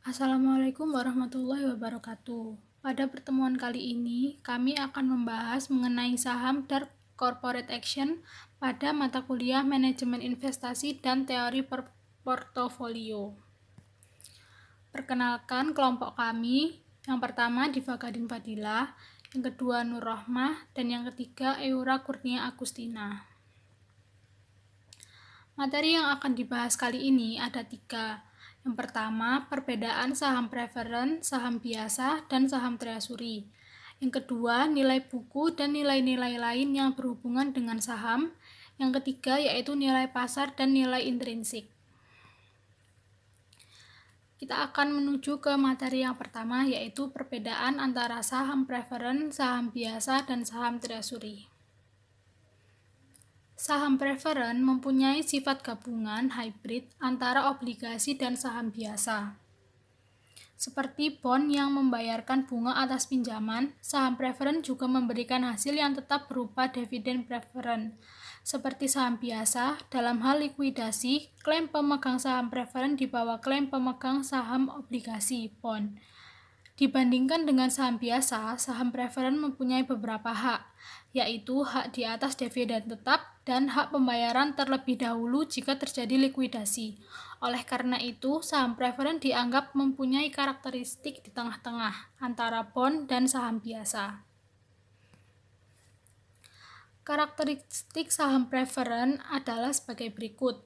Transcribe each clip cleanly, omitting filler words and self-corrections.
Assalamualaikum warahmatullahi wabarakatuh. Pada pertemuan kali ini, kami akan membahas mengenai saham dan corporate action pada mata kuliah Manajemen Investasi dan Teori Portofolio. Perkenalkan kelompok kami. Yang pertama Diva Gading Fadilah, yang kedua Nur Rohmah, dan yang ketiga Eura Kurnia Agustina. Materi yang akan dibahas kali ini ada 3. Yang pertama, perbedaan saham preferen, saham biasa, dan saham treasury. Yang kedua, nilai buku dan nilai-nilai lain yang berhubungan dengan saham. Yang ketiga, yaitu nilai pasar dan nilai intrinsik. Kita akan menuju ke materi yang pertama, yaitu perbedaan antara saham preferen, saham biasa, dan saham treasury. Saham preferen mempunyai sifat gabungan hybrid antara obligasi dan saham biasa. Seperti bond yang membayarkan bunga atas pinjaman, saham preferen juga memberikan hasil yang tetap berupa dividen preferen. Seperti saham biasa, dalam hal likuidasi, klaim pemegang saham preferen di bawah klaim pemegang saham obligasi bond. Dibandingkan dengan saham biasa, saham preferen mempunyai beberapa hak, yaitu hak di atas dividen tetap dan hak pembayaran terlebih dahulu jika terjadi likuidasi. Oleh karena itu, saham preferen dianggap mempunyai karakteristik di tengah-tengah antara bond dan saham biasa. Karakteristik saham preferen adalah sebagai berikut.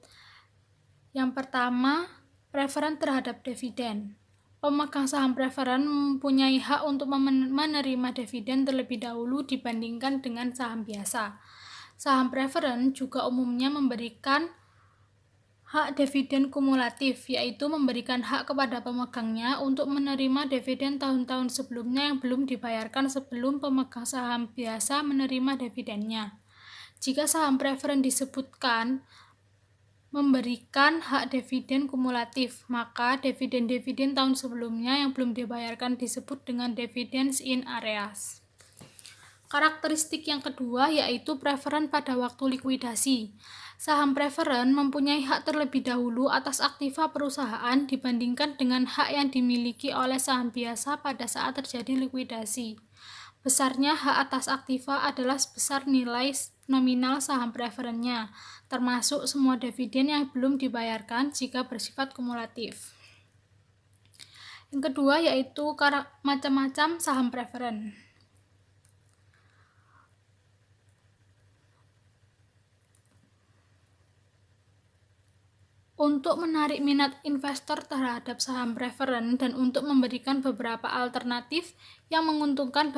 Yang pertama, preferen terhadap dividen. Pemegang saham preferen mempunyai hak untuk menerima dividen terlebih dahulu dibandingkan dengan saham biasa. Saham preferen juga umumnya memberikan hak dividen kumulatif, yaitu memberikan hak kepada pemegangnya untuk menerima dividen tahun-tahun sebelumnya yang belum dibayarkan sebelum pemegang saham biasa menerima dividennya. Jika saham preferen disebutkan memberikan hak dividen kumulatif, maka dividen-dividen tahun sebelumnya yang belum dibayarkan disebut dengan dividends in arrears. Karakteristik yang kedua yaitu preferen pada waktu likuidasi. Saham preferen mempunyai hak terlebih dahulu atas aktiva perusahaan dibandingkan dengan hak yang dimiliki oleh saham biasa pada saat terjadi likuidasi. Besarnya hak atas aktiva adalah sebesar nilai nominal saham preferennya, termasuk semua dividen yang belum dibayarkan jika bersifat kumulatif. Yang kedua yaitu macam-macam saham preferen. Untuk menarik minat investor terhadap saham preferen dan untuk memberikan beberapa alternatif yang menguntungkan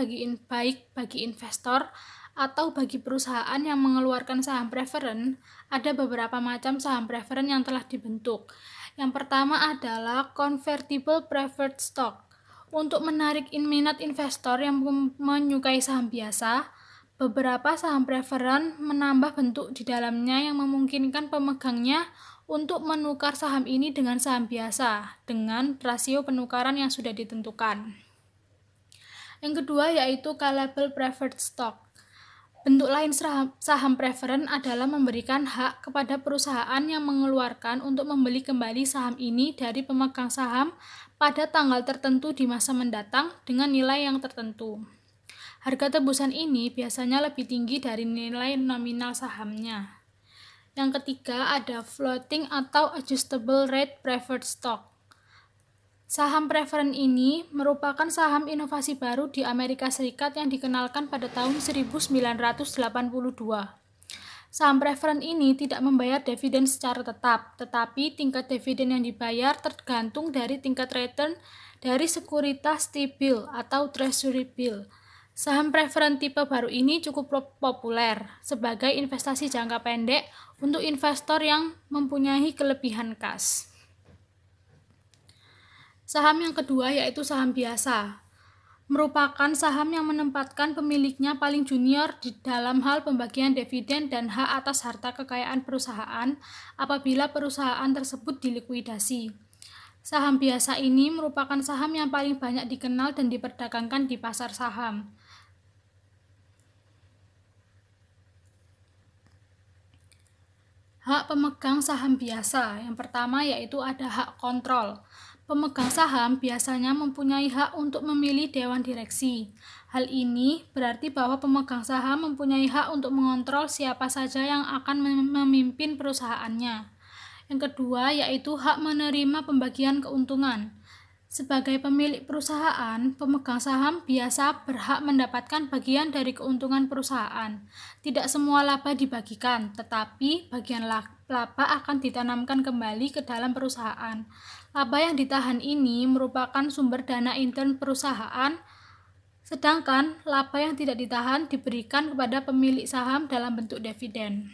baik bagi investor atau bagi perusahaan yang mengeluarkan saham preferen, ada beberapa macam saham preferen yang telah dibentuk. Yang pertama adalah convertible preferred stock. Untuk menarik minat investor yang menyukai saham biasa, beberapa saham preferen menambah bentuk di dalamnya yang memungkinkan pemegangnya untuk menukar saham ini dengan saham biasa dengan rasio penukaran yang sudah ditentukan. Yang kedua yaitu callable preferred stock. Bentuk lain saham preferen adalah memberikan hak kepada perusahaan yang mengeluarkan untuk membeli kembali saham ini dari pemegang saham pada tanggal tertentu di masa mendatang dengan nilai yang tertentu. Harga tebusan ini biasanya lebih tinggi dari nilai nominal sahamnya. Yang ketiga ada floating atau adjustable rate preferred stock. Saham preferen ini merupakan saham inovasi baru di Amerika Serikat yang dikenalkan pada tahun 1982. Saham preferen ini tidak membayar dividen secara tetap, tetapi tingkat dividen yang dibayar tergantung dari tingkat return dari sekuritas T-bill atau treasury bill. Saham preferen tipe baru ini cukup populer sebagai investasi jangka pendek untuk investor yang mempunyai kelebihan kas. Saham yang kedua yaitu saham biasa. Merupakan saham yang menempatkan pemiliknya paling junior di dalam hal pembagian dividen dan hak atas harta kekayaan perusahaan apabila perusahaan tersebut dilikuidasi. Saham biasa ini merupakan saham yang paling banyak dikenal dan diperdagangkan di pasar saham. Hak pemegang saham biasa. Yang pertama yaitu ada hak kontrol. Pemegang saham biasanya mempunyai hak untuk memilih dewan direksi. Hal ini berarti bahwa pemegang saham mempunyai hak untuk mengontrol siapa saja yang akan memimpin perusahaannya. Yang kedua yaitu hak menerima pembagian keuntungan. Sebagai pemilik perusahaan, pemegang saham biasa berhak mendapatkan bagian dari keuntungan perusahaan. Tidak semua laba dibagikan, tetapi bagian laba akan ditanamkan kembali ke dalam perusahaan. Laba yang ditahan ini merupakan sumber dana intern perusahaan, sedangkan laba yang tidak ditahan diberikan kepada pemilik saham dalam bentuk dividen.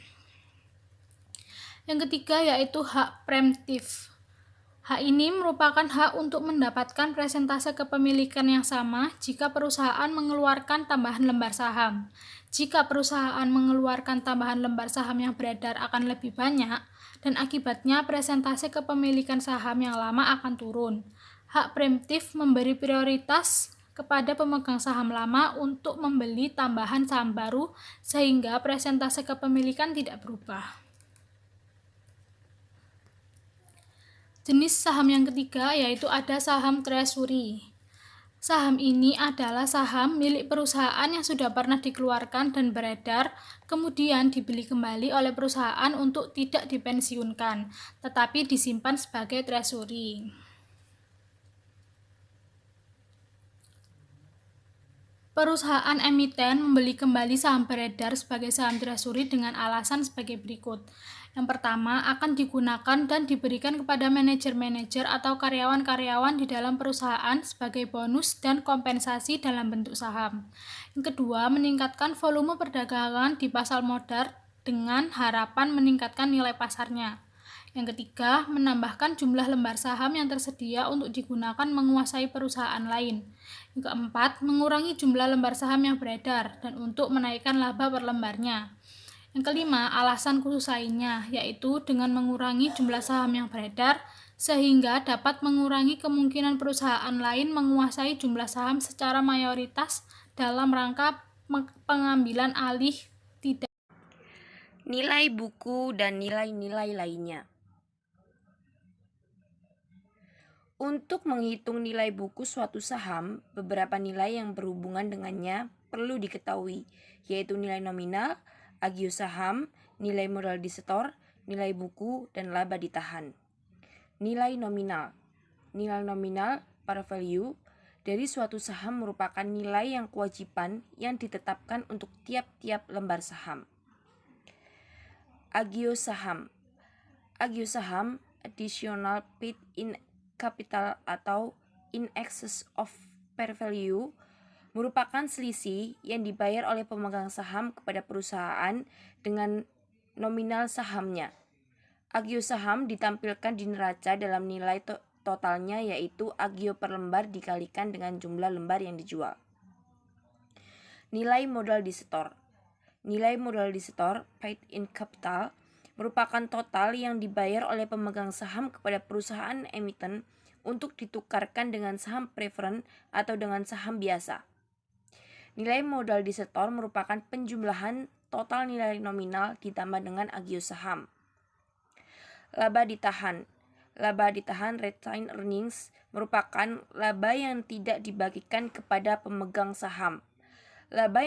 Yang ketiga yaitu hak preemptif. Hak ini merupakan hak untuk mendapatkan presentase kepemilikan yang sama jika perusahaan mengeluarkan tambahan lembar saham. Jika perusahaan mengeluarkan tambahan lembar saham yang beredar akan lebih banyak, dan akibatnya presentase kepemilikan saham yang lama akan turun. Hak preemptif memberi prioritas kepada pemegang saham lama untuk membeli tambahan saham baru sehingga presentase kepemilikan tidak berubah. Jenis saham yang ketiga yaitu ada saham treasury. Saham ini adalah saham milik perusahaan yang sudah pernah dikeluarkan dan beredar, kemudian dibeli kembali oleh perusahaan untuk tidak dipensiunkan, tetapi disimpan sebagai treasury. Perusahaan emiten membeli kembali saham beredar sebagai saham treasury dengan alasan sebagai berikut. Yang pertama, akan digunakan dan diberikan kepada manajer-manajer atau karyawan-karyawan di dalam perusahaan sebagai bonus dan kompensasi dalam bentuk saham. Yang kedua, meningkatkan volume perdagangan di pasar modal dengan harapan meningkatkan nilai pasarnya. Yang ketiga, menambahkan jumlah lembar saham yang tersedia untuk digunakan menguasai perusahaan lain. Yang keempat, mengurangi jumlah lembar saham yang beredar dan untuk menaikkan laba per lembarnya. Yang kelima, alasan khusus lainnya, yaitu dengan mengurangi jumlah saham yang beredar sehingga dapat mengurangi kemungkinan perusahaan lain menguasai jumlah saham secara mayoritas dalam rangka pengambilan alih tidak. Nilai buku dan nilai-nilai lainnya. Untuk menghitung nilai buku suatu saham, beberapa nilai yang berhubungan dengannya perlu diketahui, yaitu nilai nominal, agio saham, nilai modal disetor, nilai buku, dan laba ditahan. Nilai nominal. Nilai nominal par value dari suatu saham merupakan nilai yang kewajiban yang ditetapkan untuk tiap-tiap lembar saham. Agio saham. Agio saham, additional paid in capital atau in excess of par value, merupakan selisih yang dibayar oleh pemegang saham kepada perusahaan dengan nominal sahamnya. Agio saham ditampilkan di neraca dalam nilai totalnya, yaitu agio per lembar dikalikan dengan jumlah lembar yang dijual. Nilai modal disetor. Nilai modal disetor, paid in capital, merupakan total yang dibayar oleh pemegang saham kepada perusahaan emiten untuk ditukarkan dengan saham preferen atau dengan saham biasa. Nilai modal disetor merupakan penjumlahan total nilai nominal ditambah dengan agio saham. Laba ditahan. Laba ditahan, retained earnings, merupakan laba yang tidak dibagikan kepada pemegang saham. Laba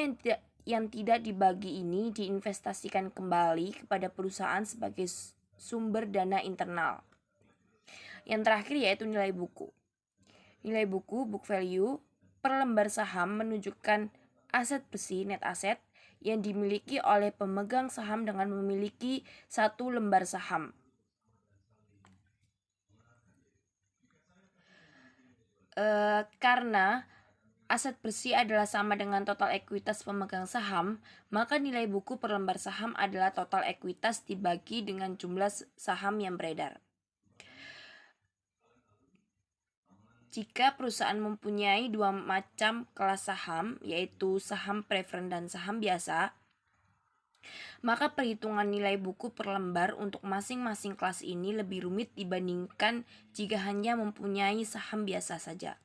yang tidak dibagi ini diinvestasikan kembali kepada perusahaan sebagai sumber dana internal. Yang terakhir yaitu nilai buku. Nilai buku, book value, per lembar saham menunjukkan aset bersih, net asset, yang dimiliki oleh pemegang saham dengan memiliki satu lembar saham. Karena aset bersih adalah sama dengan total ekuitas pemegang saham, maka nilai buku per lembar saham adalah total ekuitas dibagi dengan jumlah saham yang beredar. Jika perusahaan mempunyai dua macam kelas saham, yaitu saham preferen dan saham biasa, maka perhitungan nilai buku per lembar untuk masing-masing kelas ini lebih rumit dibandingkan jika hanya mempunyai saham biasa saja.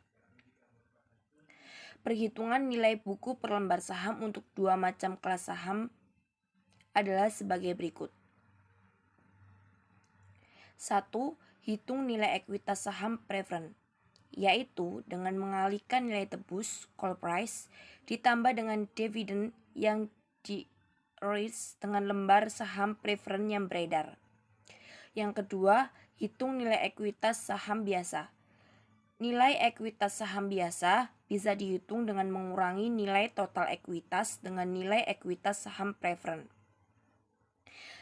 Perhitungan nilai buku per lembar saham untuk dua macam kelas saham adalah sebagai berikut. 1. hitung nilai ekuitas saham preferen, yaitu dengan mengalihkan nilai tebus call price ditambah dengan dividen yang di-rilis dengan lembar saham preferen yang beredar. Yang kedua, hitung nilai ekuitas saham biasa. Nilai ekuitas saham biasa bisa dihitung dengan mengurangi nilai total ekuitas dengan nilai ekuitas saham preferen.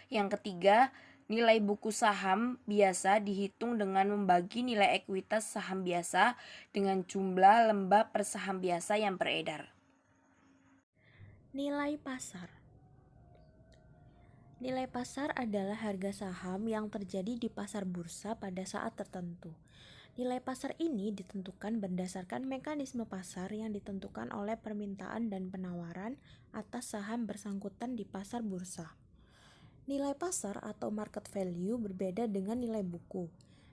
Yang ketiga, nilai buku saham biasa dihitung dengan membagi nilai ekuitas saham biasa dengan jumlah lembar per saham biasa yang beredar. Nilai pasar. Nilai pasar adalah harga saham yang terjadi di pasar bursa pada saat tertentu. Nilai pasar ini ditentukan berdasarkan mekanisme pasar yang ditentukan oleh permintaan dan penawaran atas saham bersangkutan di pasar bursa. Nilai pasar atau market value berbeda dengan nilai buku.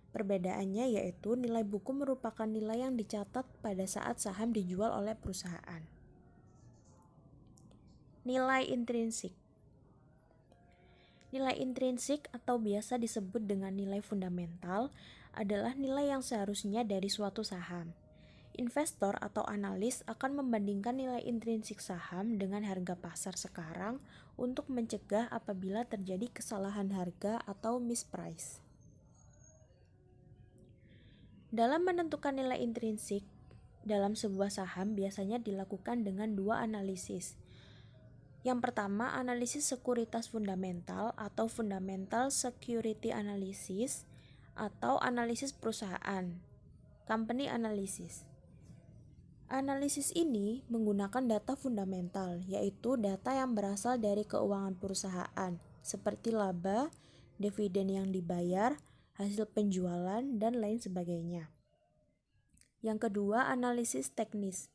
Perbedaannya yaitu nilai buku merupakan nilai yang dicatat pada saat saham dijual oleh perusahaan. Nilai intrinsik. Nilai intrinsik atau biasa disebut dengan nilai fundamental adalah nilai yang seharusnya dari suatu saham. Investor atau analis akan membandingkan nilai intrinsik saham dengan harga pasar sekarang untuk mencegah apabila terjadi kesalahan harga atau misprice. Dalam menentukan nilai intrinsik dalam sebuah saham biasanya dilakukan dengan dua analisis. Yang pertama, analisis sekuritas fundamental atau fundamental security analysis atau analisis perusahaan, company analysis. Analisis ini menggunakan data fundamental, yaitu data yang berasal dari keuangan perusahaan, seperti laba, dividen yang dibayar, hasil penjualan, dan lain sebagainya. Yang kedua, analisis teknis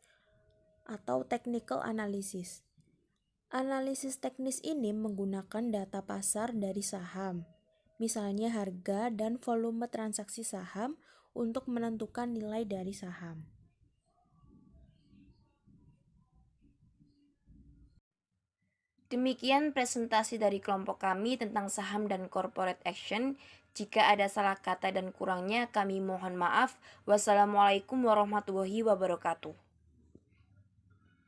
atau technical analysis. Analisis teknis ini menggunakan data pasar dari saham, misalnya harga dan volume transaksi saham untuk menentukan nilai dari saham. Demikian presentasi dari kelompok kami tentang saham dan corporate action. Jika ada salah kata dan kurangnya kami mohon maaf. Wassalamualaikum warahmatullahi wabarakatuh.